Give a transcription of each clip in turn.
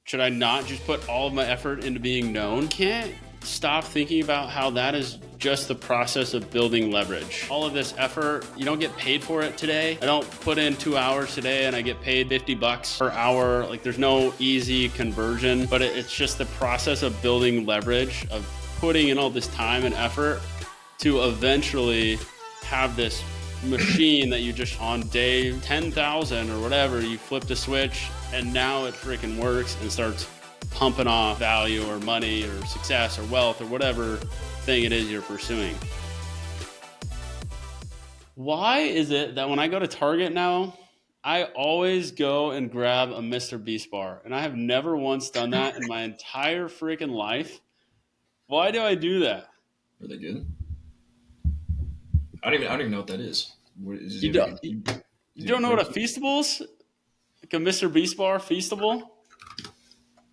Should I not just put all of my effort into being known? Can't stop thinking about how that is just the process of building leverage. All of this effort, you don't get paid for it today. I don't put in 2 hours today and I get paid $50 per hour. Like, there's no easy conversion, but it's just the process of building leverage, of putting in all this time and effort to eventually have this machine that you just on day 10,000 or whatever, you flip the switch and now it freaking works and starts pumping off value or money or success or wealth or whatever thing it is you're pursuing. Why is it that when I go to Target now, I always go and grab a MrBeast bar? And I have never once done that in my entire freaking life. Why do I do that? Are they good? I don't even know what that is. What is You don't, you don't know what a Feastable is? Like a MrBeast bar Feastable?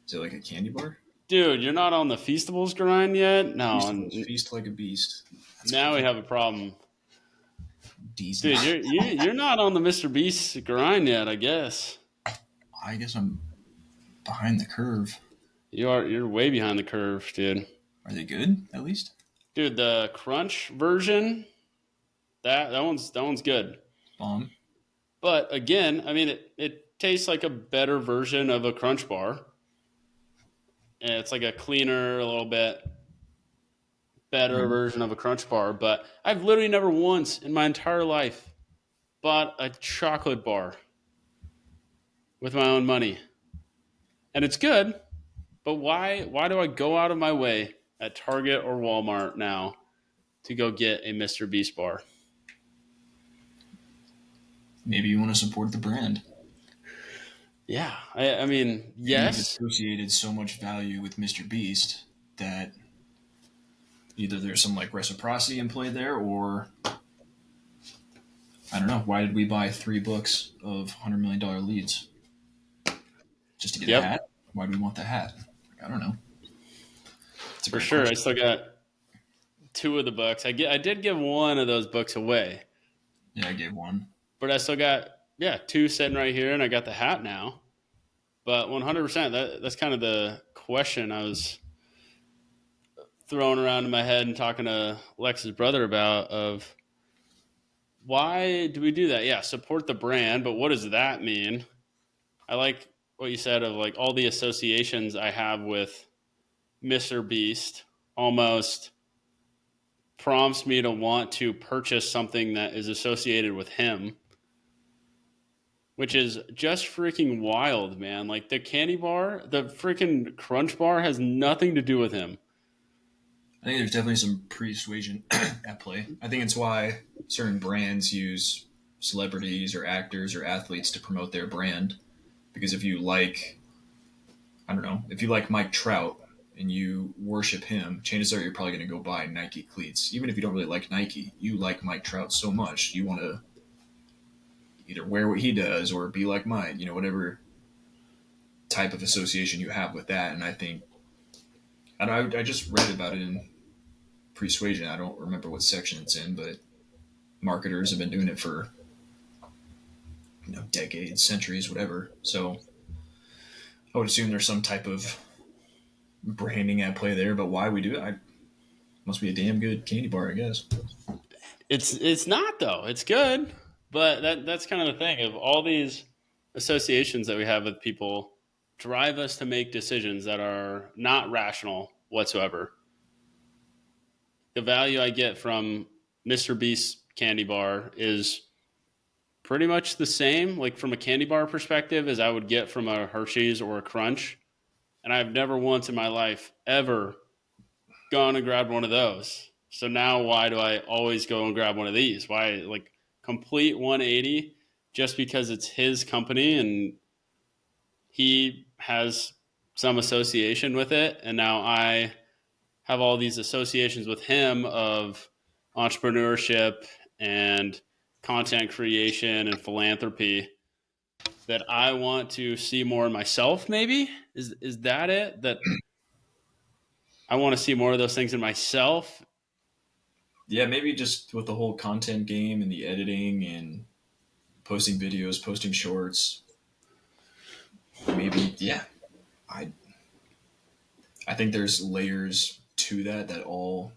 Is it like a candy bar? Dude, you're not on the Feastables grind yet? No. Feast like a beast. That's now cool. We have a problem. Decent. Dude, you're not on the MrBeast grind yet, I guess. I guess I'm behind the curve. You're way behind the curve, dude. Are they good, at least? Dude, the crunch version, that one's good. But again, I mean, it tastes like a better version of a crunch bar. And it's like a cleaner, a little bit better version of a crunch bar. But I've literally never once in my entire life bought a chocolate bar with my own money. And it's good, but why do I go out of my way at Target or Walmart now to go get a MrBeast bar? Maybe you want to support the brand. Yeah, I mean, yes. You've associated so much value with MrBeast that either there's some like reciprocity in play there, or I don't know. Why did we buy 3 books of $100 million leads? Just to get a hat? Why do we want the hat? I don't know. For sure. Question. I still got 2 of the books. I did give 1 of those books away. Yeah, I gave 1. But I still got 2 sitting right here, and I got the hat now. But 100%, that's kind of the question I was throwing around in my head and talking to Lex's brother about, of why do we do that? Yeah, support the brand, but what does that mean? I like what you said of like all the associations I have with MrBeast almost prompts me to want to purchase something that is associated with him, which is just freaking wild, man. Like the candy bar, the freaking crunch bar has nothing to do with him. I think there's definitely some persuasion at play. I think it's why certain brands use celebrities or actors or athletes to promote their brand. Because if you like, I don't know, if you like Mike Trout and you worship him, chances are you're probably going to go buy Nike cleats. Even if you don't really like Nike, you like Mike Trout so much, you want to either wear what he does or be like Mike, whatever type of association you have with that. And I think, I just read about it in Persuasion. I don't remember what section it's in, but marketers have been doing it for decades, centuries, whatever. So I would assume there's some type of branding at play there, but why we do it, must be a damn good candy bar, I guess. It's not though. It's good, but that's kind of the thing of all these associations that we have with people drive us to make decisions that are not rational whatsoever. The value I get from MrBeast candy bar is pretty much the same, like from a candy bar perspective, as I would get from a Hershey's or a Crunch. And I've never once in my life ever gone and grabbed one of those. So now why do I always go and grab one of these? Why, like, complete 180 just because it's his company and he has some association with it. And now I have all these associations with him of entrepreneurship and content creation and philanthropy that I want to see more in myself. Maybe is that it? That I want to see more of those things in myself. Yeah, maybe just with the whole content game and the editing and posting videos, posting shorts. Maybe, yeah. I I think there's layers to that all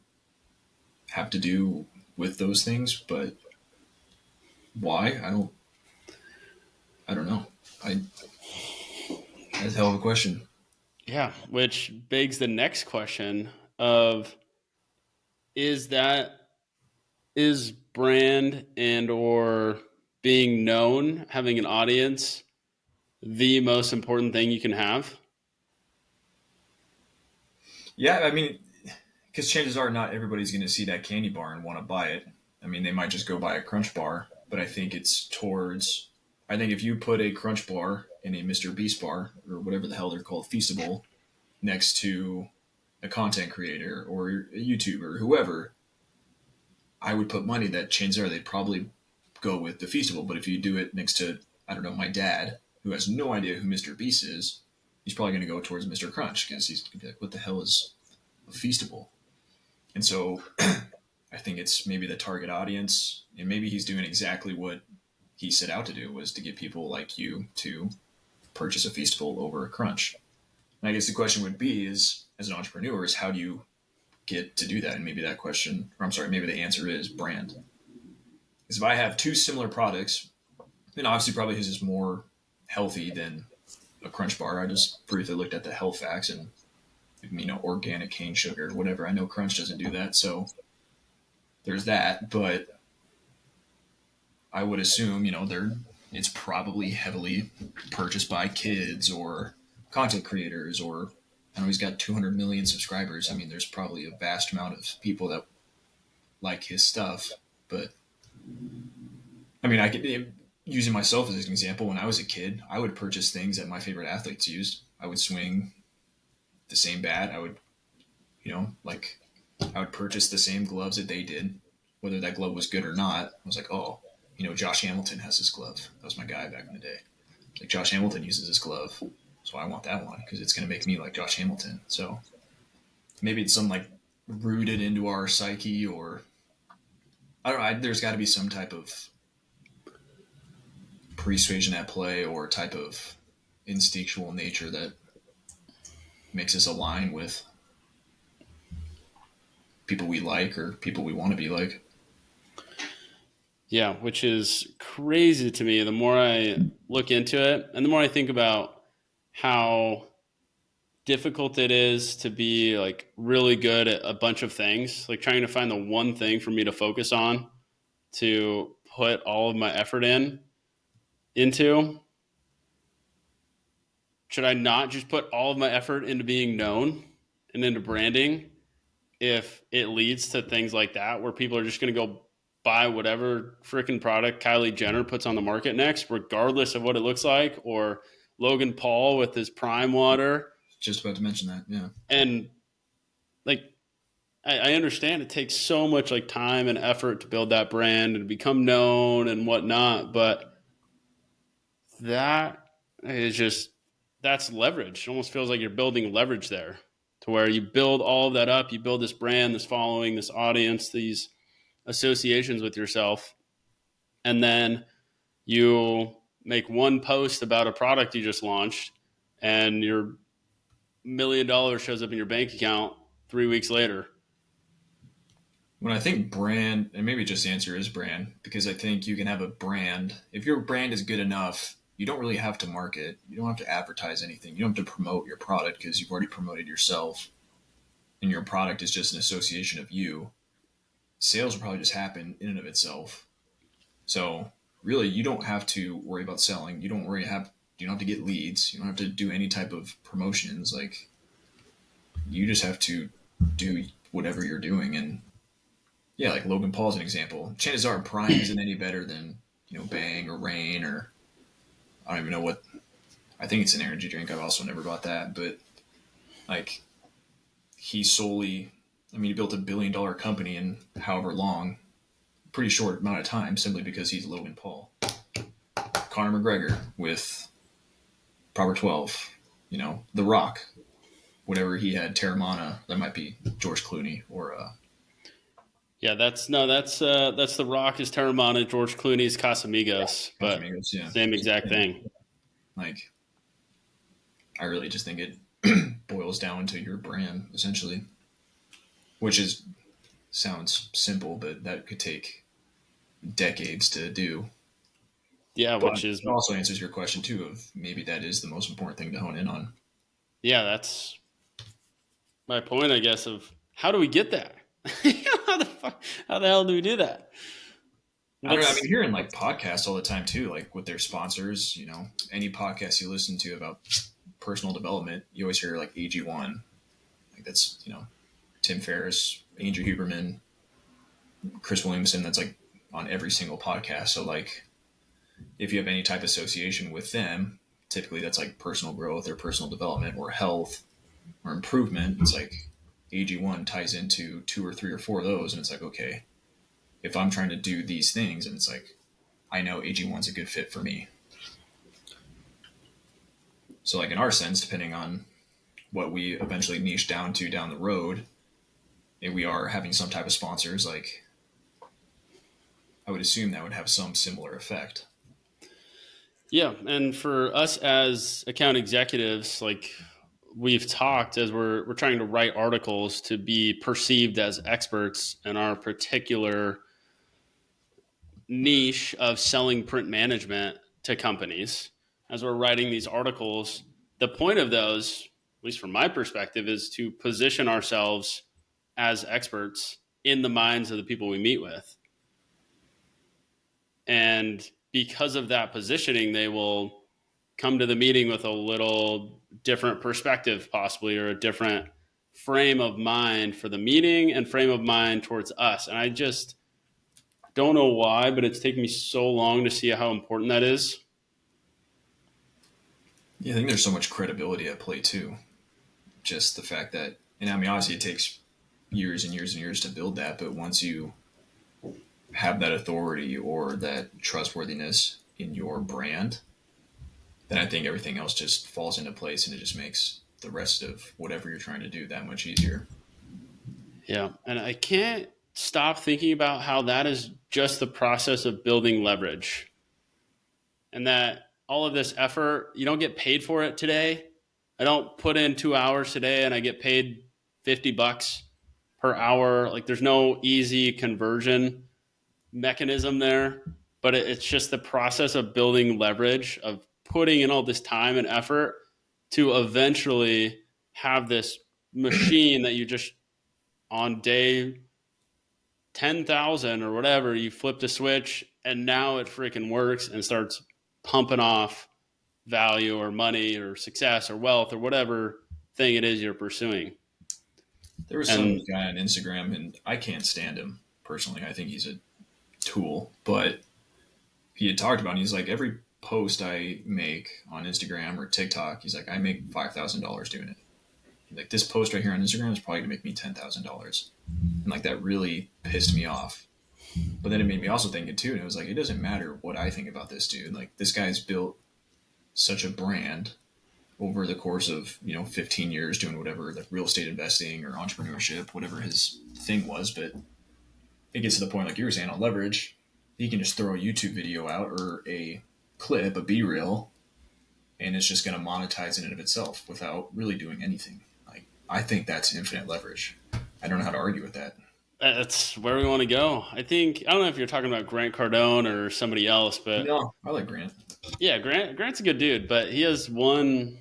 have to do with those things, but why? I don't know. I That's a hell of a question. Yeah, which begs the next question of is that is brand and or being known, having an audience, the most important thing you can have? Yeah, I mean, because chances are not everybody's going to see that candy bar and want to buy it. I mean, they might just go buy a Crunch bar, but I think it's towards. I think if you put a Crunch bar and a MrBeast bar or whatever the hell they're called, Feastable, next to a content creator or a YouTuber, whoever, I would put money that chances are they'd probably go with the Feastable. But if you do it next to, I don't know, my dad, who has no idea who MrBeast is, he's probably going to go towards Mr. Crunch because he's going to be like, what the hell is a Feastable? And so I think it's maybe the target audience, and maybe he's doing exactly what he set out to do, was to get people like you to purchase a Feastable over a Crunch. And I guess the question would be is, as an entrepreneur, is how do you get to do that? And maybe that question, or I'm sorry, maybe the answer is brand. Because if I have two similar products, then obviously probably his is more healthy than a Crunch bar. I just briefly looked at the health facts and organic cane sugar, whatever. I know Crunch doesn't do that, so there's that. But I would assume, it's probably heavily purchased by kids or content creators, or I know he's got 200 million subscribers. I mean, there's probably a vast amount of people that like his stuff. But I mean, I could, using myself as an example, when I was a kid, I would purchase things that my favorite athletes used. I would swing the same bat. Like I would purchase the same gloves that they did, whether that glove was good or not. I was like, oh, Josh Hamilton has this glove. That was my guy back in the day. Like Josh Hamilton uses this glove, so I want that one because it's going to make me like Josh Hamilton. So maybe it's some like rooted into our psyche, or I don't know. There's got to be some type of persuasion at play or type of instinctual nature that makes us align with people we like or people we want to be like. Yeah, which is crazy to me. The more I look into it and the more I think about how difficult it is to be like really good at a bunch of things, like trying to find the one thing for me to focus on to put all of my effort into. Should I not just put all of my effort into being known and into branding if it leads to things like that where people are just going to go buy whatever freaking product Kylie Jenner puts on the market next, regardless of what it looks like, or Logan Paul with his Prime water? Just about to mention that, yeah. And like, I understand it takes so much like time and effort to build that brand and become known and whatnot, but that is just that's leverage. It almost feels like you're building leverage there to where you build all of that up, you build this brand, this following, this audience, these associations with yourself, and then you make one post about a product you just launched and your $1 million shows up in your bank account 3 weeks later. When I think brand, and maybe just the answer is brand, because I think you can have a brand. If your brand is good enough, you don't really have to market. You don't have to advertise anything. You don't have to promote your product because you've already promoted yourself. And your product is just an association of you. Sales will probably just happen in and of itself. So really, you don't have to worry about selling. You don't have to get leads. You don't have to do any type of promotions. Like you just have to do whatever you're doing. And yeah, like Logan Paul's an example. Chances are Prime isn't any better than Bang or Rain, or I don't even know what. I think it's an energy drink. I've also never bought that, but like he solely, he built $1 billion company in however long, pretty short amount of time, simply because he's Logan Paul. Conor McGregor with Proper 12, The Rock, whatever he had, Terramana, that might be George Clooney or Yeah, that's The Rock is Terramana, George Clooney's Casamigos, but Casamigos, yeah. same exact thing. Like I really just think it boils down to your brand essentially, which is sounds simple, but that could take decades to do. Yeah, But which is it also answers your question too of maybe that is the most important thing to hone in on. yeah, that's my point, I guess, of how do we get that? How the hell do we do that? I don't know. I mean, What's hearing like podcasts all the time too, like with their sponsors, any podcast you listen to about personal development, you always hear like AG1. Like that's, Tim Ferriss, Andrew Huberman, Chris Williamson, that's like on every single podcast. So like if you have any type of association with them, typically that's like personal growth or personal development or health or improvement. It's like AG1 ties into two or three or four of those. And it's like, okay, if I'm trying to do these things, and it's like, I know AG1's a good fit for me. So like in our sense, depending on what we eventually niche down to down the road, if we are having some type of sponsors, like I would assume that would have some similar effect. yeah, and for us as account executives, like we've talked as we're trying to write articles to be perceived as experts in our particular niche of selling print management to companies. As we're writing these articles, the point of those, at least from my perspective, is to position ourselves as experts in the minds of the people we meet with. And because of that positioning, they will come to the meeting with a little different perspective, possibly, or a different frame of mind for the meeting and frame of mind towards us. And I just don't know why, but it's taken me so long to see how important that is. Yeah, I think there's so much credibility at play too. Just the fact that, and I mean, obviously it takes years and years and years to build that, but once you have that authority or that trustworthiness in your brand, then I think everything else just falls into place and it just makes the rest of whatever you're trying to do that much easier. Yeah. And I can't stop thinking about how that is just the process of building leverage, and that all of this effort, you don't get paid for it today. I don't put in 2 hours today and I get paid $50 per hour. Like there's no easy conversion mechanism there, but it's just the process of building leverage, of putting in all this time and effort to eventually have this machine that you just on day 10,000 or whatever, you flip the switch and now it freaking works and starts pumping off value or money or success or wealth or whatever thing it is you're pursuing. There was some And guy on Instagram, and I can't stand him personally. I think he's a tool, but he had talked about it. He's like, every post I make on Instagram or TikTok, he's like, I make $5,000 doing it. Like this post right here on Instagram is probably gonna make me $10,000, and like that really pissed me off. But then it made me also think it too, and it was like, it doesn't matter what I think about this dude. Like this guy's built such a brand over the course of 15 years doing whatever, like real estate investing or entrepreneurship, whatever his thing was. But it gets to the point, like you were saying, on leverage, he can just throw a YouTube video out or a clip, a B-reel, and it's just going to monetize in and of itself without really doing anything. Like I think that's infinite leverage. I don't know how to argue with that. that's where we want to go. I think, I don't know if you're talking about Grant Cardone or somebody else, but No, I like Grant. yeah, Grant's a good dude, but he has one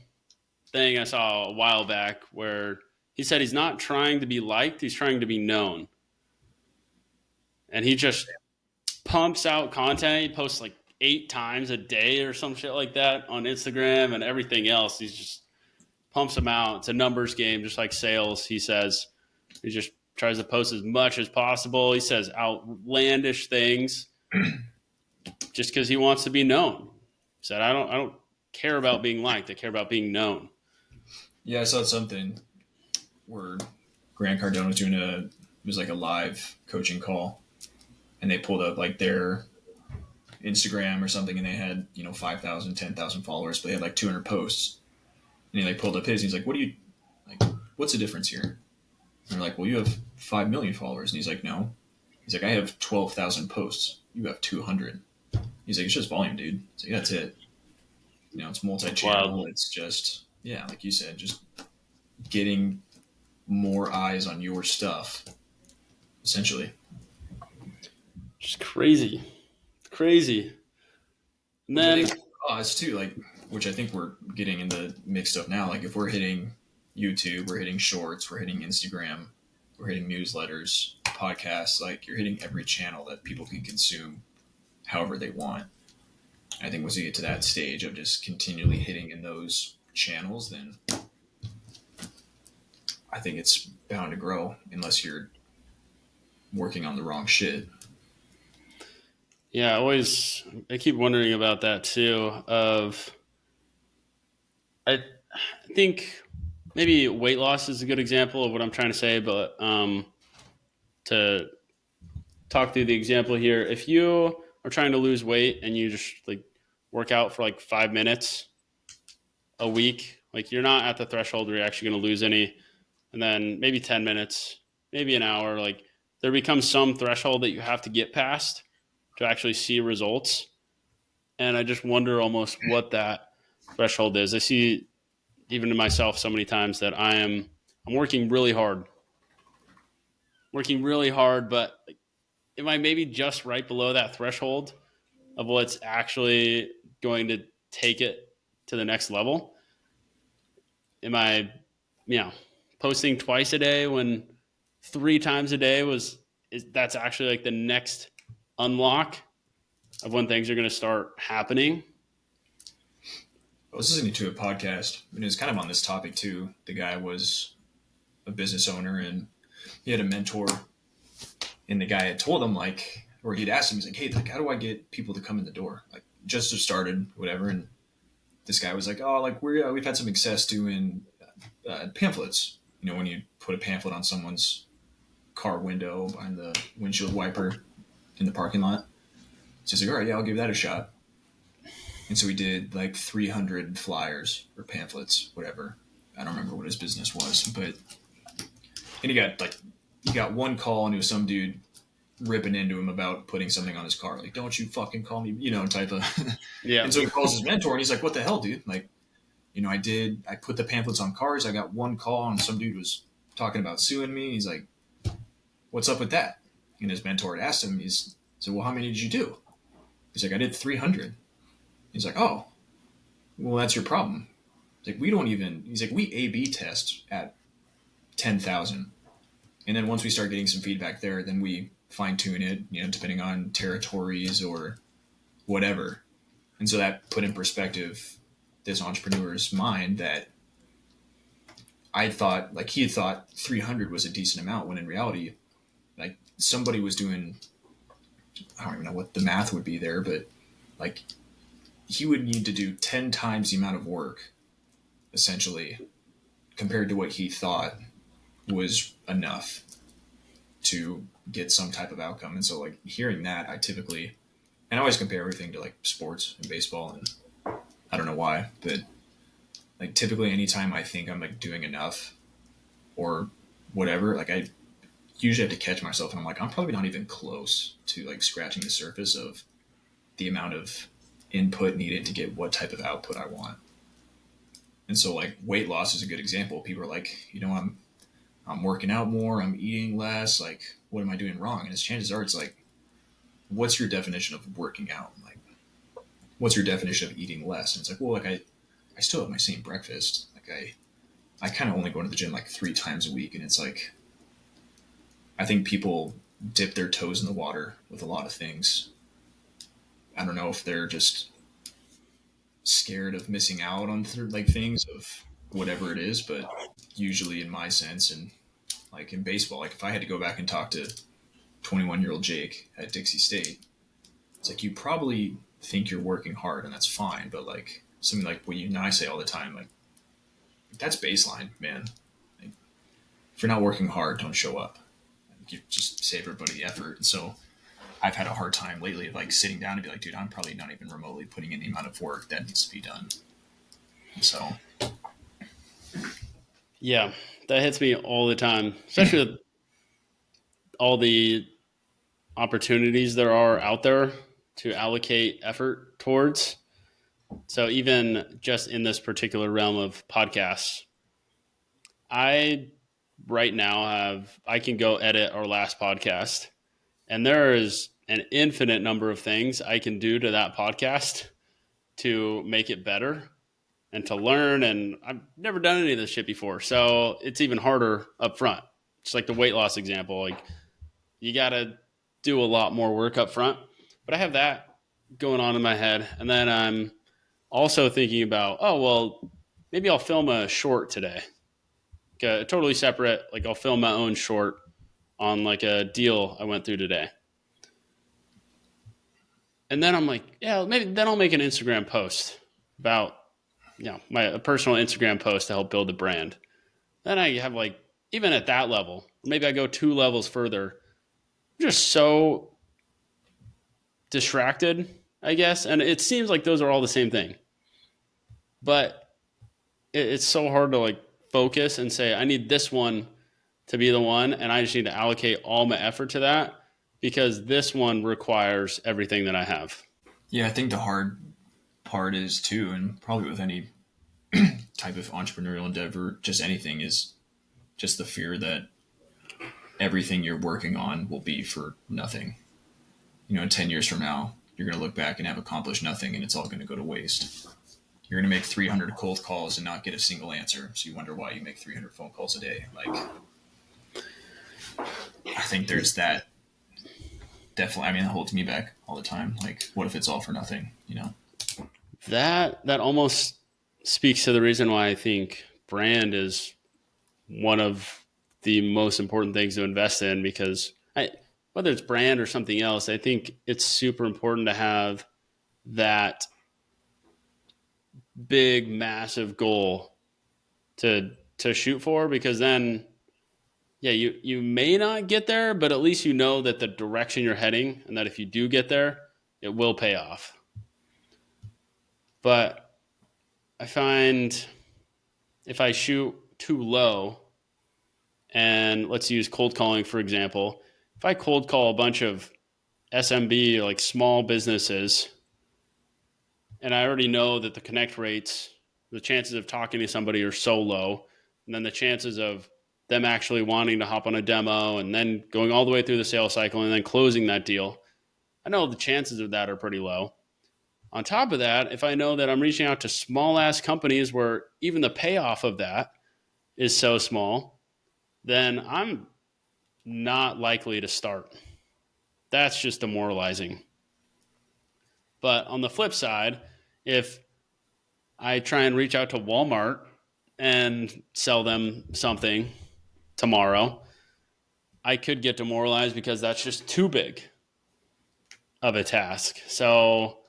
thing I saw a while back where he said he's not trying to be liked, he's trying to be known. And he just pumps out content. He posts like 8 times a day or some shit like that on Instagram and everything else. He's just pumps them out. It's a numbers game, just like sales. He says he just tries to post as much as possible. He says outlandish things just because he wants to be known. He said, I don't care about being liked. I care about being known. Yeah, I saw something where Grant Cardone was doing it was like a live coaching call, and they pulled up like their Instagram or something, and they had 5,000, 10,000 followers, but they had like 200 posts. And he like pulled up his, and he's like, "What do you like? What's the difference here?" And they're like, "Well, you have 5 million followers," and he's like, "No." He's like, "I have 12,000 posts. You have 200." He's like, "It's just volume, dude." He's like, "That's it. It's Wow. multi-channel. It's just yeah, like you said, just getting more eyes on your stuff, essentially. Just crazy, crazy. And Which I then think us too, like which I think we're getting in the mixed up now. Like if we're hitting YouTube, we're hitting Shorts, we're hitting Instagram, we're hitting newsletters, podcasts. Like you're hitting every channel that people can consume however they want. I think once you get to that stage of just continually hitting in those channels, then I think it's bound to grow unless you're working on the wrong shit. yeah, I keep wondering about that too. I think maybe weight loss is a good example of what I'm trying to say, but to talk through the example here, if you are trying to lose weight and you just like work out for like 5 minutes a week, like you're not at the threshold where you're actually going to lose any, and then maybe 10 minutes, maybe an hour, like there becomes some threshold that you have to get past to actually see results. And I just wonder almost what that threshold is. I see even to myself so many times that I'm working really hard, but am I maybe just right below that threshold of what's actually going to take it to the next level? Am I, you know, posting twice a day when 3 times a day that's actually like the next unlock of when things are going to start happening? I was listening to a podcast and it was kind of on this topic too. The guy was a business owner and he had a mentor, and the guy had told him like, or he'd asked him, he's like, "Hey, like, how do I get people to come in the door? Like, just have started, whatever." And this guy was like, "Oh, like we've had some success doing pamphlets. You know, when you put a pamphlet on someone's car window behind the windshield wiper in the parking lot." So he's like, "All right, yeah, I'll give that a shot." And so he did like 300 flyers or pamphlets, whatever. I don't remember what his business was, but and he got one call and it was some dude ripping into him about putting something on his car, like "Don't you fucking call me," type of. Yeah. And so he calls his mentor and he's like, "What the hell, dude? Like, I put the pamphlets on cars. I got one call and some dude was talking about suing me." He's like, "What's up with that?" And his mentor had asked him, he's said, "Well, how many did you do?" He's like, "I did 300." He's like, "Oh, well, that's your problem." He's like, he's like, "We A/B test at 10,000. And then once we start getting some feedback there, then we fine tune it, depending on territories or whatever." And so that put in perspective this entrepreneur's mind that I thought, like he had thought 300 was a decent amount when in reality, like somebody was doing, I don't even know what the math would be there, but like he would need to do 10 times the amount of work essentially compared to what he thought was enough to get some type of outcome. And so like hearing that, and I always compare everything to like sports and baseball, and I don't know why, but like typically anytime I think I'm like doing enough or whatever, like I usually have to catch myself and I'm like, I'm probably not even close to like scratching the surface of the amount of input needed to get what type of output I want. And so like weight loss is a good example. People are like, I'm working out more, I'm eating less, like what am I doing wrong? And as chances are it's like, what's your definition of working out? Like what's your definition of eating less? And it's like, well, like I still have my same breakfast. Like I kind of only go to the gym like 3 times a week. And it's like, I think people dip their toes in the water with a lot of things. I don't know if they're just scared of missing out on like things of whatever it is, but usually in my sense, and like in baseball, like if I had to go back and talk to 21-year-old Jake at Dixie State, it's like you probably think you're working hard and that's fine, but like something like what you and I say all the time, like that's baseline, man. Like, if you're not working hard, don't show up. You just save everybody the effort. And so I've had a hard time lately of like sitting down and be like, dude, I'm probably not even remotely putting in the amount of work that needs to be done. And so Yeah. That hits me all the time, especially with all the opportunities there are out there to allocate effort towards. So even just in this particular realm of podcasts, I right now I can go edit our last podcast, and there is an infinite number of things I can do to that podcast to make it better and to learn. And I've never done any of this shit before, so it's even harder up front. It's like the weight loss example. Like, you got to do a lot more work up front. But I have that going on in my head. And then I'm also thinking about, oh, well, maybe I'll film a short today. Like, totally separate. Like, I'll film my own short on like a deal I went through today. And then I'm like, yeah, maybe then I'll make an Instagram post about, my a personal Instagram post to help build the brand. Then I have like, even at that level, maybe I go 2 levels further. I'm just so distracted, I guess. And it seems like those are all the same thing. But it's so hard to like focus and say, I need this one to be the one. And I just need to allocate all my effort to that because this one requires everything that I have. Yeah, I think the hard part is too, and probably with any type of entrepreneurial endeavor, just anything, is just the fear that everything you're working on will be for nothing. In 10 years from now, you're going to look back and have accomplished nothing and it's all going to go to waste. You're going to make 300 cold calls and not get a single answer. So you wonder why you make 300 phone calls a day. Like, I think there's that. Definitely. I mean, it holds me back all the time. Like, what if it's all for nothing? That almost speaks to the reason why I think brand is one of the most important things to invest in, because whether it's brand or something else, I think it's super important to have that big, massive goal to shoot for, because then, yeah, you may not get there, but at least you know that the direction you're heading, and that if you do get there, it will pay off. But I find if I shoot too low, and let's use cold calling, for example, if I cold call a bunch of SMB, like small businesses, and I already know that the connect rates, the chances of talking to somebody are so low, and then the chances of them actually wanting to hop on a demo and then going all the way through the sales cycle and then closing that deal, I know the chances of that are pretty low. On top of that, if I know that I'm reaching out to small ass companies where even the payoff of that is so small, then I'm not likely to start. That's just demoralizing. But on the flip side, if I try and reach out to Walmart and sell them something tomorrow, I could get demoralized because that's just too big of a task. So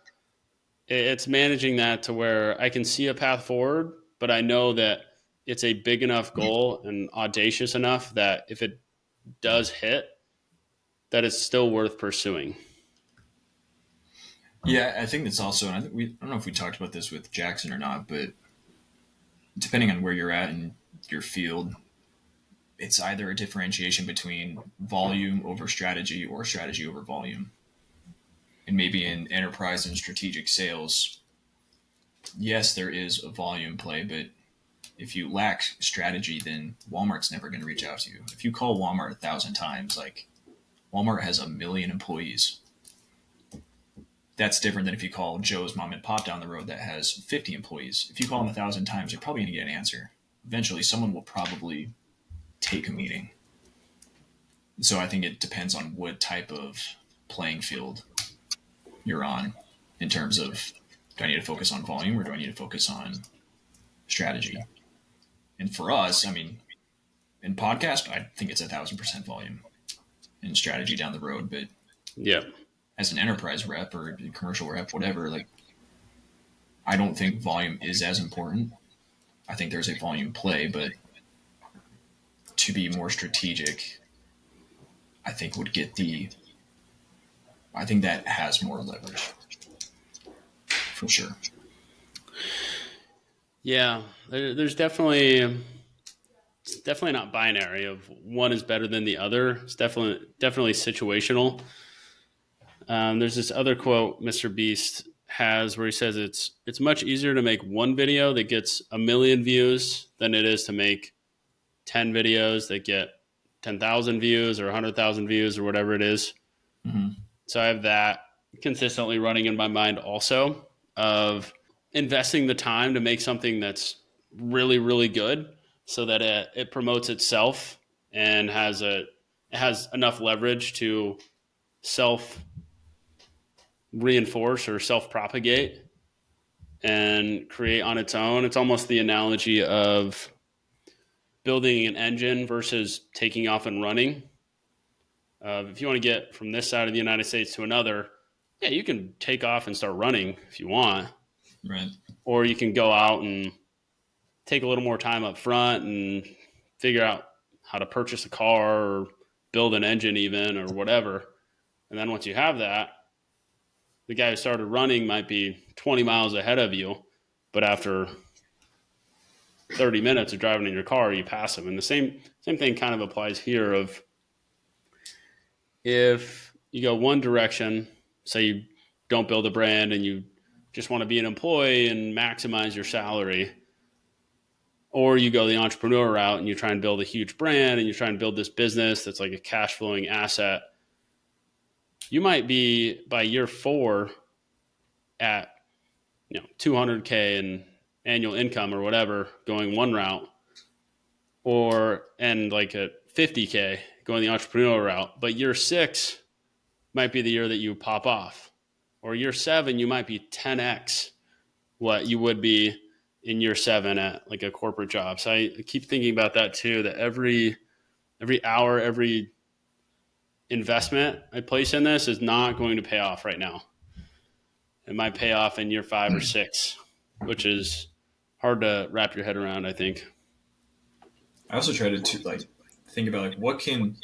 it's managing that to where I can see a path forward, but I know that it's a big enough goal and audacious enough that if it does hit, that it's still worth pursuing. Yeah, I think that's also, and I don't know if we talked about this with Jackson or not, but depending on where you're at in your field, it's either a differentiation between volume over strategy or strategy over volume. And maybe in enterprise and strategic sales, yes, there is a volume play, but if you lack strategy, then Walmart's never going to reach out to you. If you call Walmart 1,000 times, like, Walmart has 1 million employees. That's different than if you call Joe's mom and pop down the road that has 50 employees. If you call them 1,000 times, you're probably going to get an answer. Eventually, someone will probably take a meeting. So I think it depends on what type of playing field you're on in terms of, do I need to focus on volume or do I need to focus on strategy? And for us, I mean, in podcast, I think it's 1,000% volume and strategy down the road. But yeah, as an enterprise rep or a commercial rep, whatever, like, I don't think volume is as important. I think there's a volume play, but to be more strategic, I think I think that has more leverage for sure. Yeah, there's definitely, it's definitely not binary of one is better than the other. It's definitely situational. There's this other quote MrBeast has where he says it's much easier to make one video that gets 1 million views than it is to make 10 videos that get 10,000 views or 100,000 views or whatever it is. Mm-hmm. So I have that consistently running in my mind also, of investing the time to make something that's really, really good so that it promotes itself and it has enough leverage to self reinforce or self propagate and create on its own. It's almost the analogy of building an engine versus taking off and running. If you want to get from this side of the United States to another, yeah, you can take off and start running if you want, Right. or you can go out and take a little more time up front and figure out how to purchase a car or build an engine even or whatever. And then once you have that, the guy who started running might be 20 miles ahead of you, but after 30 minutes of driving in your car, you pass him. And the same thing kind of applies here of if you go one direction, say you don't build a brand and you just want to be an employee and maximize your salary, or you go the entrepreneur route and you try and build a huge brand and you try and build this business that's like a cash flowing asset, you might be by year 4 at 200K in annual income or whatever going one route, and like at 50K going the entrepreneurial route. But year 6 might be the year that you pop off, or year 7 you might be 10x what you would be in year 7 at like a corporate job. So I keep thinking about that too, that every hour, every investment I place in this is not going to pay off right now. It might pay off in year 5 or 6, which is hard to wrap your head around, I think. I also try to think about what can,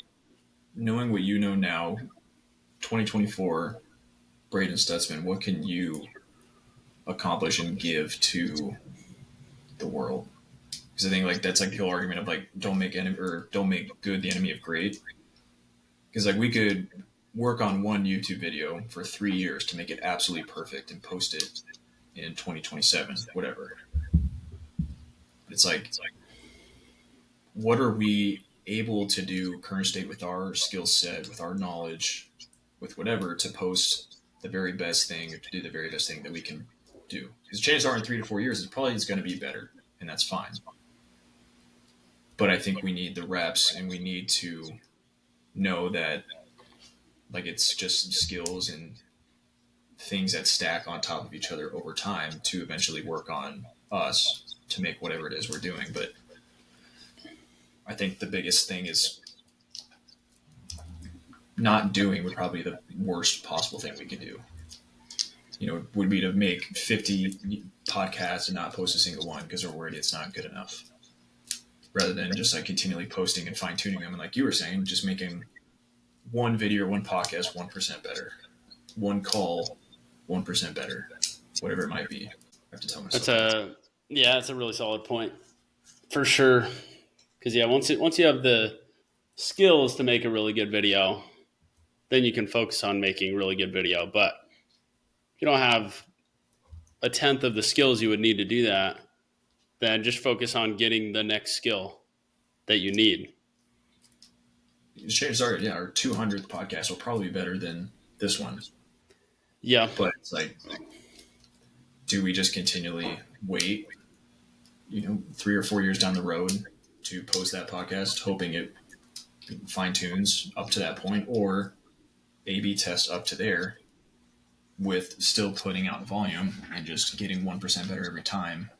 knowing what you know now, 2024, Braden Stutzman, what can you accomplish and give to the world? Because I think that's the whole argument of don't make good the enemy of great. Because we could work on one YouTube video for 3 years to make it absolutely perfect and post it in 2027, whatever. But it's what are we able to do current state with our skill set, with our knowledge, with whatever, to post the very best thing or to do the very best thing that we can do? Because chances are in 3 to 4 years, it probably is going to be better, and that's fine. But I think we need the reps, and we need to know that it's just skills and things that stack on top of each other over time to eventually work on us to make whatever it is we're doing. But I think the biggest thing is not doing would probably be the worst possible thing we could do. Would be to make 50 podcasts and not post a single one because we're worried it's not good enough, rather than just continually posting and fine tuning them. And like you were saying, just making one video, one podcast, 1% better, one call, 1% better, whatever it might be. I have to tell myself. That's a really solid point for sure. Because once you have the skills to make a really good video, then you can focus on making really good video. But if you don't have 1/10 of the skills you would need to do that, then just focus on getting the next skill that you need. Chances are, our 200th podcast will probably be better than this one. Yeah. But it's do we just continually wait, 3 or 4 years down the road to post that podcast, hoping it fine tunes up to that point, or A/B test up to there with still putting out volume and just getting 1% better every time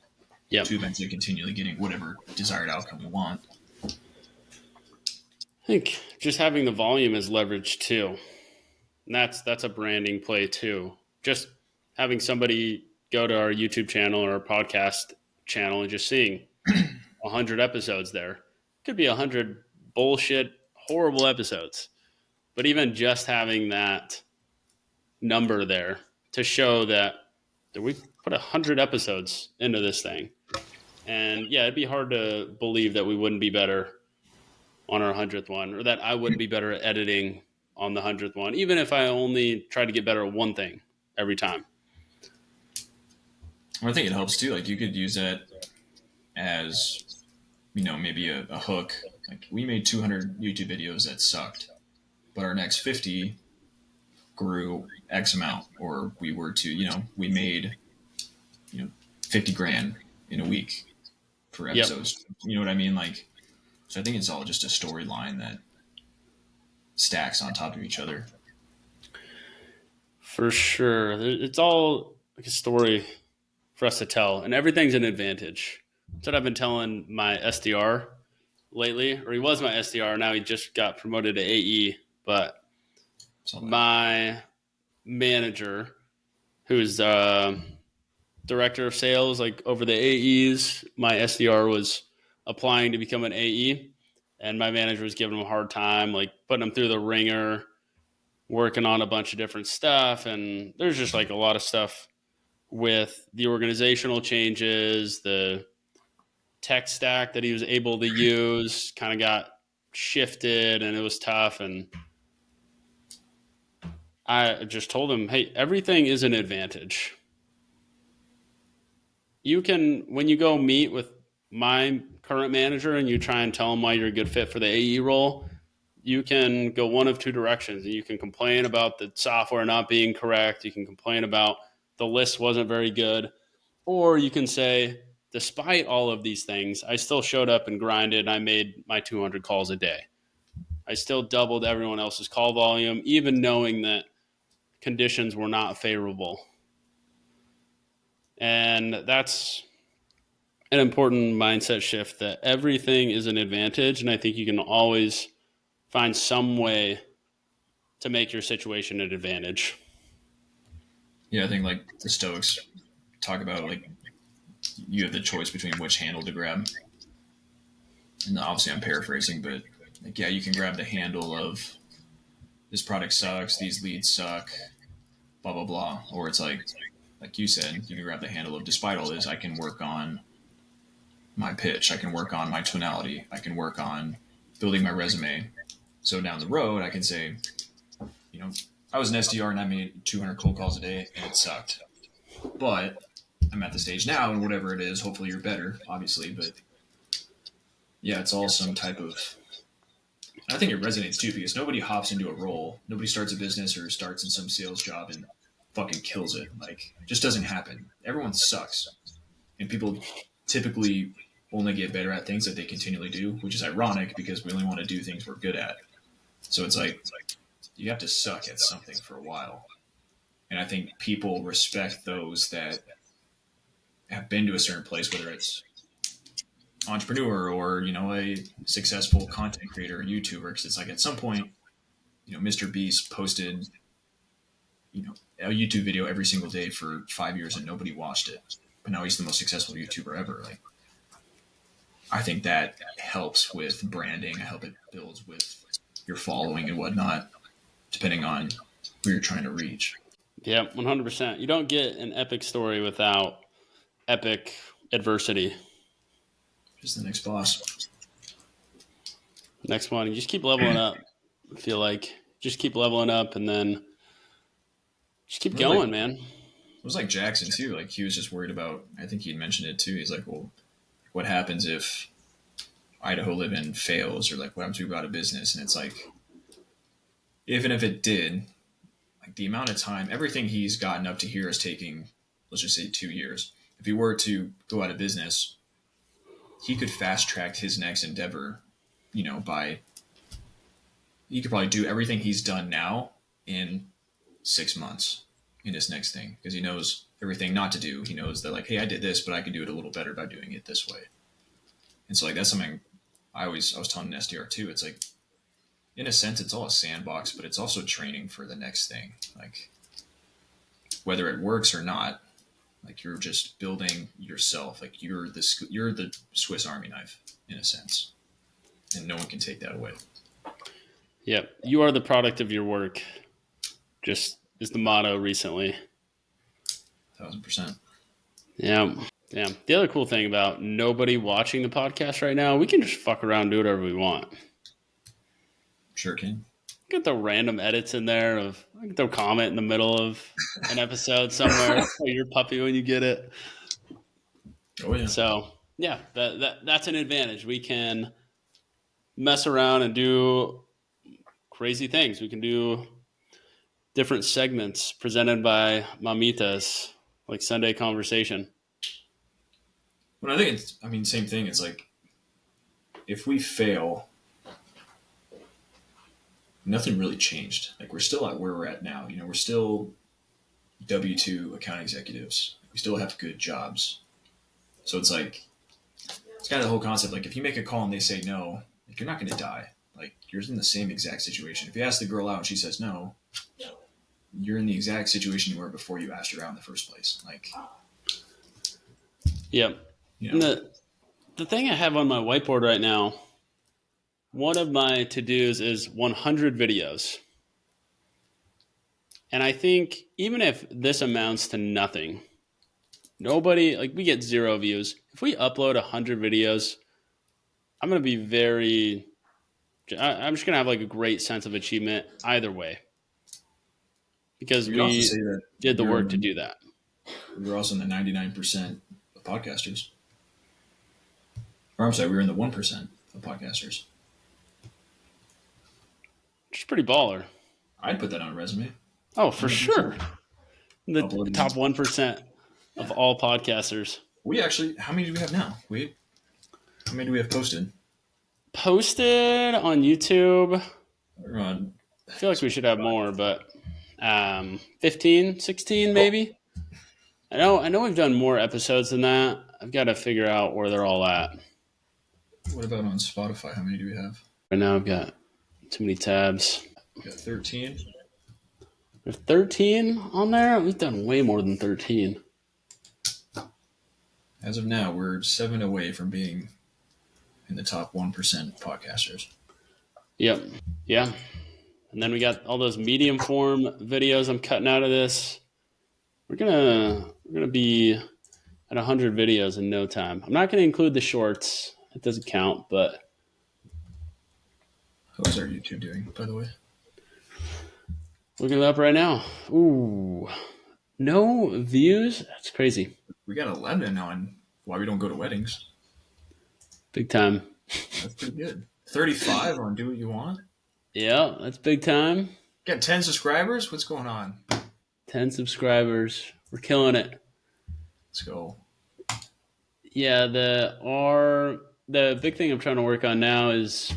to eventually continually getting whatever desired outcome we want? I think just having the volume is leverage too. And that's a branding play too. Just having somebody go to our YouTube channel or our podcast channel and just seeing 100 episodes there. Could be 100 bullshit, horrible episodes. But even just having that number there to show that we put 100 episodes into this thing. And yeah, it'd be hard to believe that we wouldn't be better on our 100th one, or that I wouldn't be better at editing on the 100th one, even if I only try to get better at one thing every time. Well, I think it helps too. Like you could use that as, maybe a hook. Like we made 200 YouTube videos that sucked, but our next 50 grew X amount, or we were to, we made, you know, 50 grand in a week for Yep, episodes. You know what I mean? Like, so I think it's all just a storyline that stacks on top of each other. for sure. It's all like a story for us to tell, and everything's an advantage. That's what I've been telling my SDR lately, or he was my SDR. Now he just got promoted to AE, but So that. my manager, who's director of sales, like over the AEs, my SDR was applying to become an AE, and my manager was giving him a hard time, like putting him through the ringer, working on a bunch of different stuff. And there's just like a lot of stuff with the organizational changes, the tech stack that he was able to use kind of got shifted, and it was tough. And I just told him, hey, everything is an advantage. You can, when you go meet with my current manager and you try and tell him why you're a good fit for the AE role, you can go one of two directions. You can complain about the software not being correct. You can complain about the list wasn't very good. Or you can say, despite all of these things, I still showed up and grinded. And I made my 200 calls a day. I still doubled everyone else's call volume, even knowing that conditions were not favorable. And that's an important mindset shift, that everything is an advantage. And I think you can always find some way to make your situation an advantage. Yeah, I think like the Stoics talk about like you have the choice between which handle to grab. And obviously I'm paraphrasing, but like, yeah, you can grab the handle of this product sucks, these leads suck, blah, blah, blah. Or it's like you said, you can grab the handle of despite all this, I can work on my pitch. I can work on my tonality. I can work on building my resume. So down the road, I can say, I was an SDR and I made 200 cold calls a day and it sucked. But I'm at the stage now, and whatever it is, hopefully you're better, obviously. But yeah, it's all some type of. I think it resonates too, because nobody hops into a role, nobody starts a business or starts in some sales job and fucking kills it. Like, it just doesn't happen. Everyone sucks, and people typically only get better at things that they continually do, which is ironic because we only want to do things we're good at. So it's like you have to suck at something for a while. And I think people respect those that have been to a certain place, whether it's entrepreneur or, a successful content creator or YouTuber. Because it's like at some point, MrBeast posted, a YouTube video every single day for 5 years and nobody watched it. But now he's the most successful YouTuber ever. Like, I think that helps with branding. I hope it builds with your following and whatnot, depending on who you're trying to reach. Yeah, 100%. You don't get an epic story without epic adversity. Just the next boss. Next one, you just keep leveling up. I feel like just keep leveling up and then just keep going, man. It was like Jackson too. Like, he was just worried about, I think he'd mentioned it too. He's like, well, what happens if Idaho Live-In fails, or like what happens if we go out of business? And it's like, even if it did, like the amount of time, everything he's gotten up to here is taking, let's just say 2 years. If he were to go out of business, he could fast track his next endeavor, by, he could probably do everything he's done now in 6 months in his next thing, because he knows everything not to do. He knows that, like, hey, I did this, but I can do it a little better by doing it this way. And so, like, that's something I was telling an SDR too. It's like, in a sense, it's all a sandbox, but it's also training for the next thing. Like, whether it works or not, like, you're just building yourself. Like, you're the Swiss Army knife in a sense, and no one can take that away. Yep, you are the product of your work. Just is the motto recently. 1,000%. Yeah. Yeah. The other cool thing about nobody watching the podcast right now, we can just fuck around and do whatever we want. Sure can. Get the random edits in there of, I can throw a comment in the middle of an episode somewhere. Your puppy when you get it. Oh yeah. So yeah, that's an advantage. We can mess around and do crazy things. We can do different segments presented by mamitas, like Sunday conversation. But I think it's, I mean, same thing. It's like if we fail, nothing really changed. Like we're still at where we're at now. You know, we're still W-2 account executives. We still have good jobs. So it's like, it's kind of the whole concept. Like if you make a call and they say no, like you're not going to die. Like you're in the same exact situation. If you ask the girl out and she says no, you're in the exact situation you were before you asked her out in the first place. Like, Yep. you And know, the thing I have on my whiteboard right now, one of my to-dos is 100 videos. And I think even if this amounts to nothing, nobody, like we get 0 views. If we upload 100 videos, I'm going to be I'm just going to have like a great sense of achievement either way. Because you could also say we that did the you're in work to the, do that. we're also in the 99% of podcasters. Or I'm sorry, we're in the 1% of podcasters. Which is pretty baller. I'd put that on a resume. Oh, for 100%. sure. The Uploading. top 1% of all podcasters. We actually, how many do we have now? Wait, how many do we have posted? Posted on YouTube. We're on, I feel like we should have more, but 15, 16 maybe. I know we've done more episodes than that. I've got to figure out where they're all at. what about on Spotify? How many do we have? Right now I've got too many tabs. We got 13. There's 13 on there. We've done way more than 13. As of now, we're 7 away from being in the top 1% podcasters. Yep. Yeah. And then we got all those medium form videos I'm cutting out of this. We're gonna be at 100 videos in no time. I'm not gonna include the shorts. It doesn't count, but How's our YouTube doing, by the way? looking it up right now. Ooh, no views. That's crazy. We got 11 on why we don't go to weddings. Big time. That's pretty good. 35 on do what you want. Yeah, that's big time. Got 10 subscribers. What's going on? 10 subscribers. We're killing it. Let's go. Yeah, the big thing I'm trying to work on now is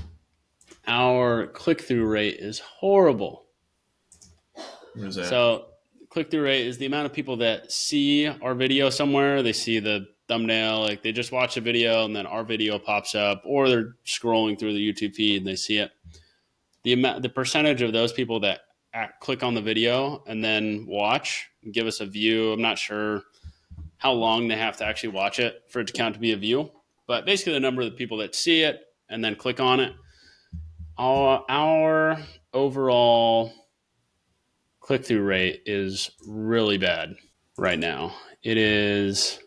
our click-through rate is horrible. What is that? So click-through rate is the amount of people that see our video somewhere. They see the thumbnail, like they just watch a video and then our video pops up, or they're scrolling through the YouTube feed and they see it. The percentage of those people that click on the video and then watch and give us a view, I'm not sure how long they have to actually watch it for it to count to be a view, but basically the number of the people that see it and then click on it. Our overall click-through rate is really bad right now. It is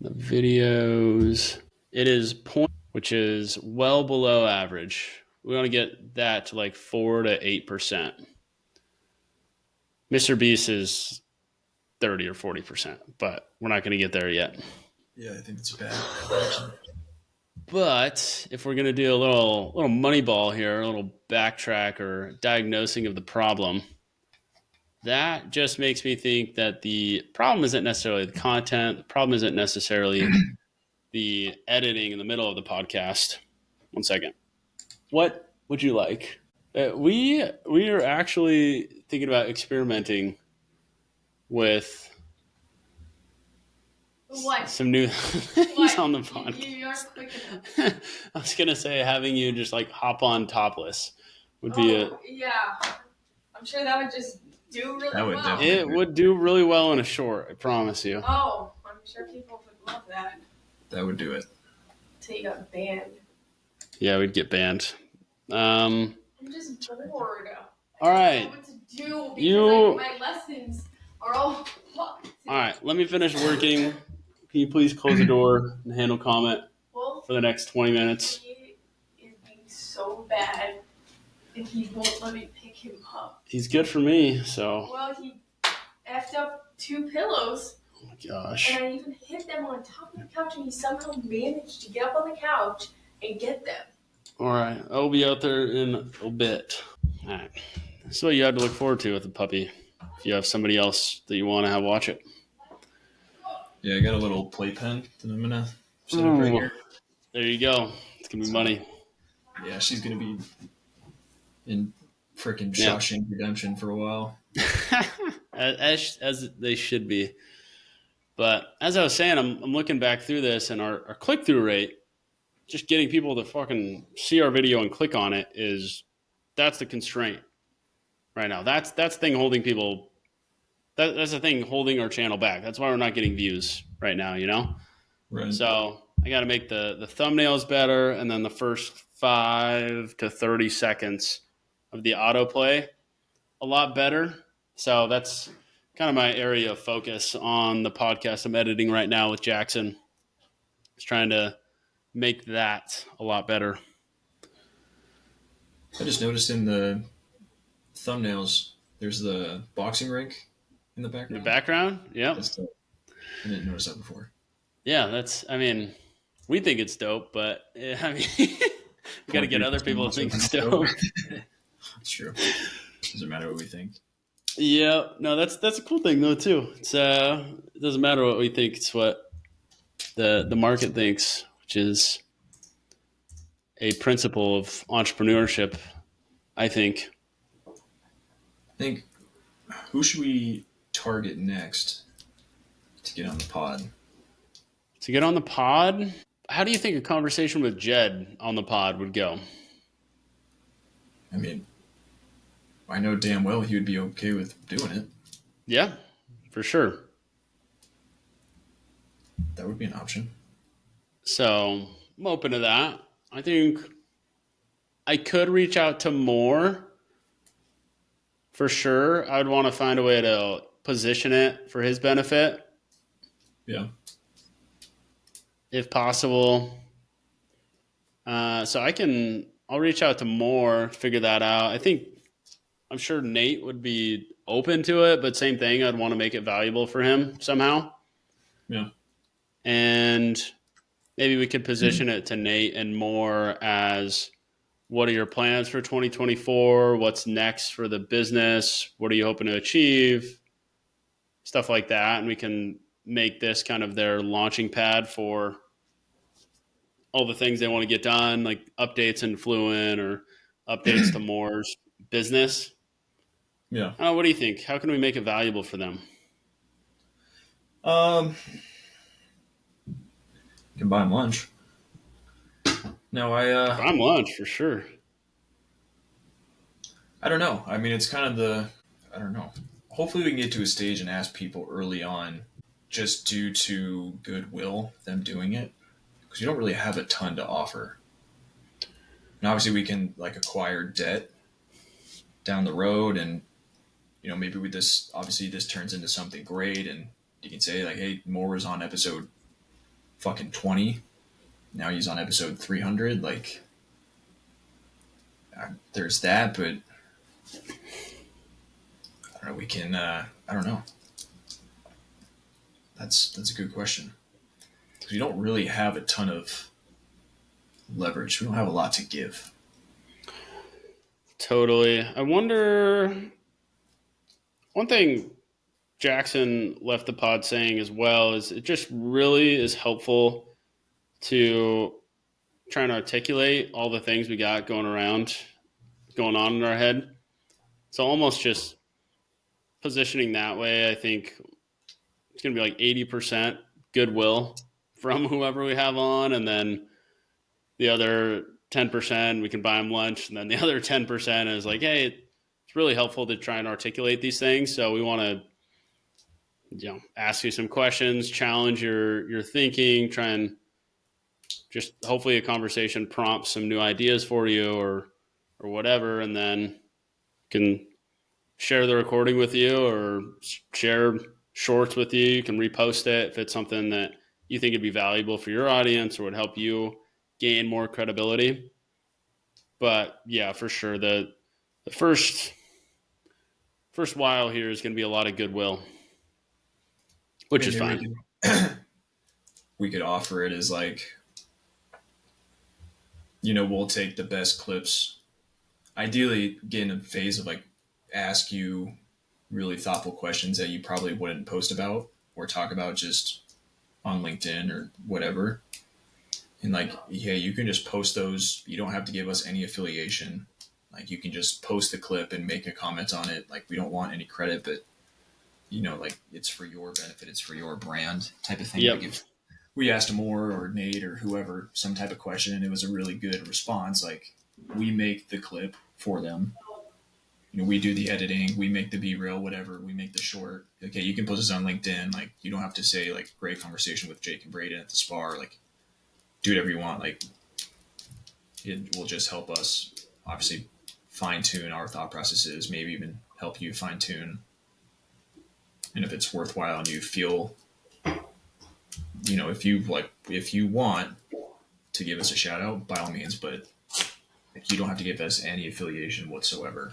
the videos. It is point, which is well below average. We want to get that to like 4 to 8%. MrBeast is 30 or 40%, but we're not going to get there yet. Yeah, I think it's bad. But if we're going to do a little money ball here, a little backtrack or diagnosing of the problem, that just makes me think that the problem isn't necessarily the content. The problem isn't necessarily the editing in the middle of the podcast. One second. What would you like? We are actually thinking about experimenting with what? some new things on the podcast. You are quick enough. I was gonna say having you just like hop on topless would be yeah. I'm sure that would just do really That would well. definitely- it would do really well in a short. I promise you. Oh, I'm sure people would love that. That would do it. Until you got banned. Yeah, we'd get banned. I'm just bored. All I right. don't know what to do because You- my lessons are all fucked. All right. Let me finish working. Can you please close the door and handle comment Well, for the next 20 minutes? he is being so bad, and he won't let me pick him up. He's good for me, so Well, he effed up 2 pillows. Gosh. And I even hit them on top of the couch, and he somehow managed to get up on the couch and get them. All right. I'll be out there in a little bit. All right. That's what you have to look forward to with a puppy. If you have somebody else that you want to have watch it. Yeah, I got a little playpen that I'm gonna set up right here. There you go. It's going to be money. Yeah, she's gonna be in freaking Yeah. Shawshank Redemption for a while. as they should be. But as I was saying, I'm looking back through this, and our click-through rate, just getting people to fucking see our video and click on it, that's the constraint right now. That's the thing holding people. That's the thing holding our channel back. That's why we're not getting views right now, you know? Right. So I got to make the thumbnails better, and then the first 5 to 30 seconds of the autoplay a lot better. So that's kind of my area of focus on the podcast I'm editing right now with Jackson. Just trying to make that a lot better. I just noticed in the thumbnails, there's the boxing rink in the background. The background? Yeah. I didn't notice that before. Yeah, we think it's dope, but I mean, we got to get other people to think it's dope. That's true. Doesn't matter what we think. Yeah, no, that's a cool thing though too. It doesn't matter what we think; it's what the market thinks, which is a principle of entrepreneurship. I think. Who should we target next to get on the pod? To get on the pod, how do you think a conversation with Jed on the pod would go? I mean, I know damn well he would be okay with doing it. Yeah, for sure. That would be an option. So I'm open to that. I think I could reach out to more. For sure. I would want to find a way to position it for his benefit. Yeah. If possible. So I'll reach out to more, figure that out. I'm sure Nate would be open to it, but same thing. I'd want to make it valuable for him somehow. Yeah. And maybe we could position it to Nate and more as, what are your plans for 2024? What's next for the business? What are you hoping to achieve? Stuff like that. And we can make this kind of their launching pad for all the things they want to get done, like updates in Fluent or updates to Moore's business. Yeah. I don't know. What do you think? How can we make it valuable for them? You can buy them lunch. No, Buy them lunch for sure. I don't know. I mean, it's kind of I don't know. Hopefully we can get to a stage and ask people early on, just due to goodwill, them doing it, because you don't really have a ton to offer. And obviously we can acquire debt down the road, and maybe with this, obviously this turns into something great, and you can say hey, Moore was on episode fucking 20. Now he's on episode 300. There's that, but I don't know. We can. I don't know. That's a good question, because we don't really have a ton of leverage. We don't have a lot to give. Totally. I wonder, one thing Jackson left the pod saying as well is it just really is helpful to try and articulate all the things we got going on in our head. So almost just positioning that way, I think it's going to be 80% goodwill from whoever we have on, and then the other 10% we can buy them lunch, and then the other 10% is hey, it's really helpful to try and articulate these things. So we want to ask you some questions, challenge your thinking, try and just hopefully a conversation prompts some new ideas for you or whatever, and then can share the recording with you or share shorts with you. You can repost it if it's something that you think would be valuable for your audience or would help you gain more credibility. But yeah, for sure, the first while here is going to be a lot of goodwill. which is Maybe fine. we could offer it as like, we'll take the best clips. Ideally, get in a phase of like ask you really thoughtful questions that you probably wouldn't post about or talk about just on LinkedIn or whatever. And like, yeah, you can just post those. You don't have to give us any affiliation. Like, you can just post the clip and make a comment on it. Like, we don't want any credit, but like it's for your benefit, it's for your brand type of thing. Yep. Like if we asked Moore or Nate or whoever some type of question and it was a really good response, like we make the clip for them. We do the editing, we make the B-reel, whatever, we make the short. Okay, you can post this on LinkedIn. Like, you don't have to say like great conversation with Jake and Braden at the Spar. Like, do whatever you want. Like, it will just help us obviously fine tune our thought processes, maybe even help you fine tune. And if it's worthwhile and you feel, if you want to give us a shout out, by all means, but you don't have to give us any affiliation whatsoever.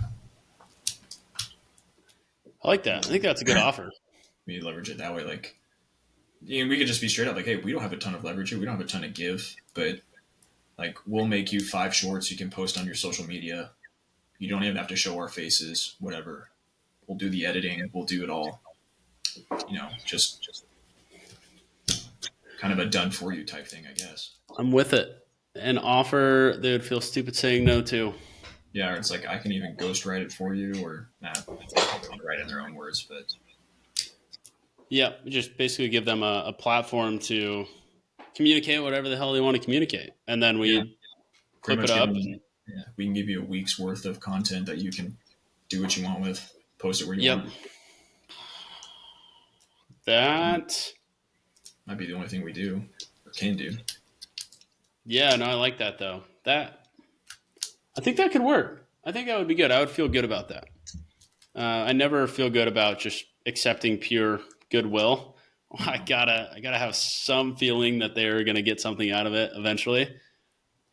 I like that. I think that's a good offer. We leverage it that way. Like, we could just be straight up like, hey, we don't have a ton of leverage here. We don't have a ton of give, but like, we'll make you 5 shorts you can post on your social media. You don't even have to show our faces, whatever. We'll do the editing. We'll do it all. Just kind of a done for you type thing, I guess. I'm with it. An offer they would feel stupid saying no to. Yeah, or it's like I can even ghost write it for you, or write in their own words, but Yeah, just basically give them a platform to communicate whatever the hell they want to communicate, and then we clip it up. We can give you a week's worth of content that you can do what you want with, post it where you want. That might be the only thing we do or can do. Yeah, no, I like that though. I think that could work. I think that would be good. I would feel good about that. I never feel good about just accepting pure goodwill. I gotta have some feeling that they're gonna get something out of it eventually.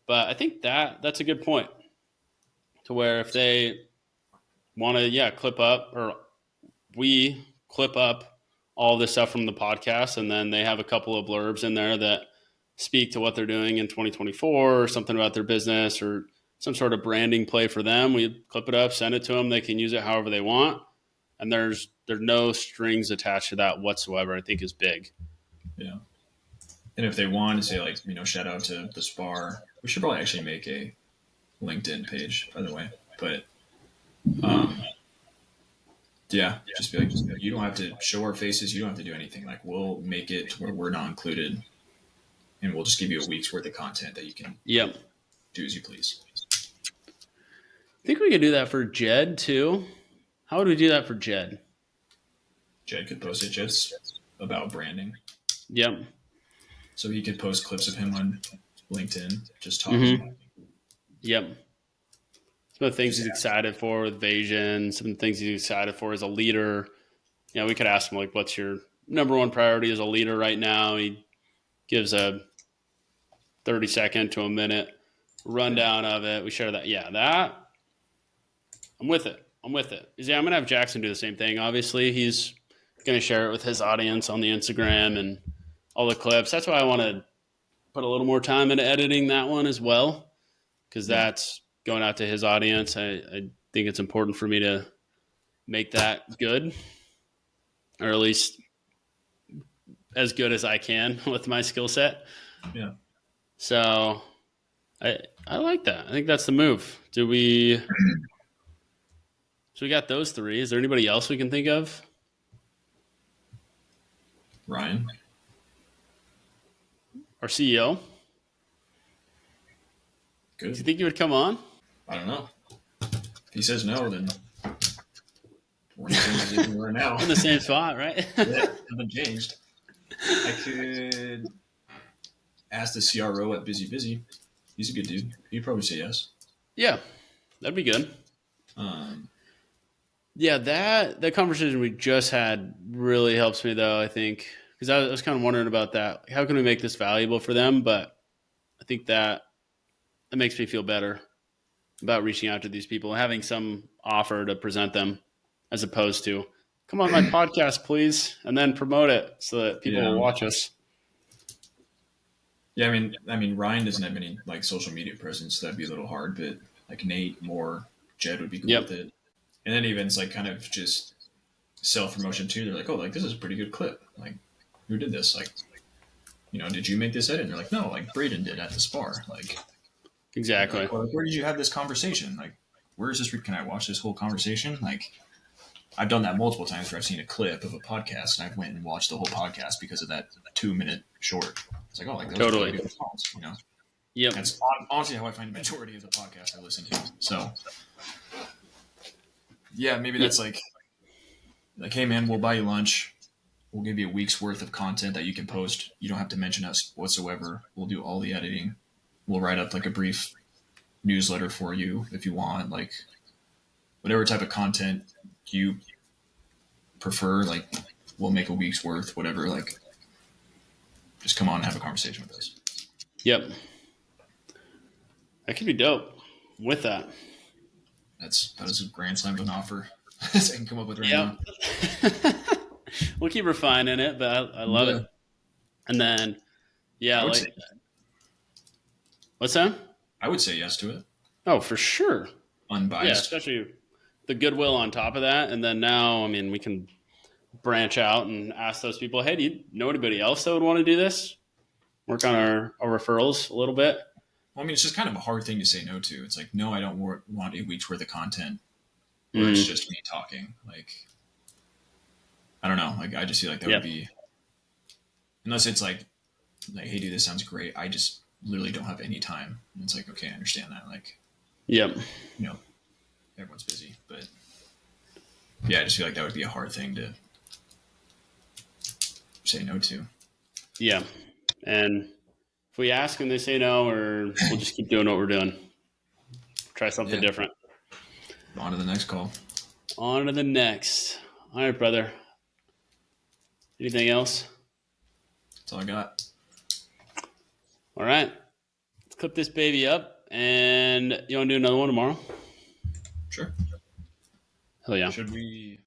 But I think that's a good point. To where if they want to, clip up, or we clip up all this stuff from the podcast, and then they have a couple of blurbs in there that speak to what they're doing in 2024 or something about their business or some sort of branding play for them. We clip it up, send it to them. They can use it however they want. And there's no strings attached to that whatsoever, I think is big. Yeah. And if they want to say, like, shout out to the Spar, we should probably actually make a LinkedIn page, by the way. But, just be like, you don't have to show our faces. You don't have to do anything. Like, we'll make it to where we're not included. And we'll just give you a week's worth of content that you can do as you please. I think we could do that for Jed too. How would we do that for Jed? Jed could post it. Jed's about branding. Yep. So he could post clips of him on LinkedIn just talking. Mm-hmm. Yep. Some of the things he's excited for with Vasion, some of the things he's excited for as a leader. We could ask him, like, what's your number one priority as a leader right now? He gives a 30-second to a minute rundown of it. We share that. Yeah, that. I'm with it. I'm going to have Jackson do the same thing. Obviously, he's going to share it with his audience on the Instagram and all the clips. That's why I want to put a little more time into editing that one as well, because that's going out to his audience. I think it's important for me to make that good, or at least as good as I can with my skill set. Yeah. So I like that. I think that's the move. So we got those 3. Is there anybody else we can think of? Ryan, our CEO. Good. Do you think he would come on? I don't know. If he says no, then we're in the same position we're in now. In the same spot, right? Yeah, nothing changed. I could ask the CRO at Busy Busy. He's a good dude. He'd probably say yes. Yeah, that'd be good. That conversation we just had really helps me, though, I think, because I was kind of wondering about that. How can we make this valuable for them? But I think that makes me feel better about reaching out to these people, having some offer to present them, as opposed to come on my podcast, please, and then promote it so that people Yeah. will watch us. Yeah, I mean, Ryan doesn't have any like social media presence, so that'd be a little hard. But like Nate, Moore, Jed would be cool Yep. with it. And then even it's like kind of just self promotion too. They're like, oh, like this is a pretty good clip. Like, who did this? Like, did you make this edit? And they're like, no, like Braden did at the spar. Like, Exactly. like, well, where did you have this conversation? Like, where is this? Can I watch this whole conversation? Like, I've done that multiple times where I've seen a clip of a podcast and I went and watched the whole podcast because of that 2 minute short. It's like, oh, like that was Totally. a really good response, Yep. That's honestly how I find the majority of the podcasts I listen to. So, yeah, maybe that's like, hey man, we'll buy you lunch. We'll give you a week's worth of content that you can post. You don't have to mention us whatsoever. We'll do all the editing. We'll write up like a brief newsletter for you if you want, like whatever type of content you prefer. Like we'll make a week's worth, whatever. Like just come on and have a conversation with us. Yep. That could be dope with that. That is a grand slam of an offer I can come up with right now. We'll keep refining it, but I love it. And then, what's that? I would say yes to it. Oh, for sure. Unbiased. Yeah, especially the goodwill on top of that. And then now, I mean, we can branch out and ask those people, hey, do you know anybody else that would want to do this? Work on our referrals a little bit. Well, I mean, it's just kind of a hard thing to say no to. It's like, no, I don't want a week's worth of content where it's just me talking. Like, I don't know. Like, I just feel like that would be, unless it's like, hey, dude, this sounds great. I just literally don't have any time. And it's like, okay, I understand that. Like, everyone's busy. But yeah, I just feel like that would be a hard thing to say no to. Yeah. And if we ask and they say no, or we'll just keep doing what we're doing. Try something different. On to the next call. On to the next. All right, brother. Anything else? That's all I got. All right. Let's clip this baby up. And you want to do another one tomorrow? Sure. Hell yeah. Should we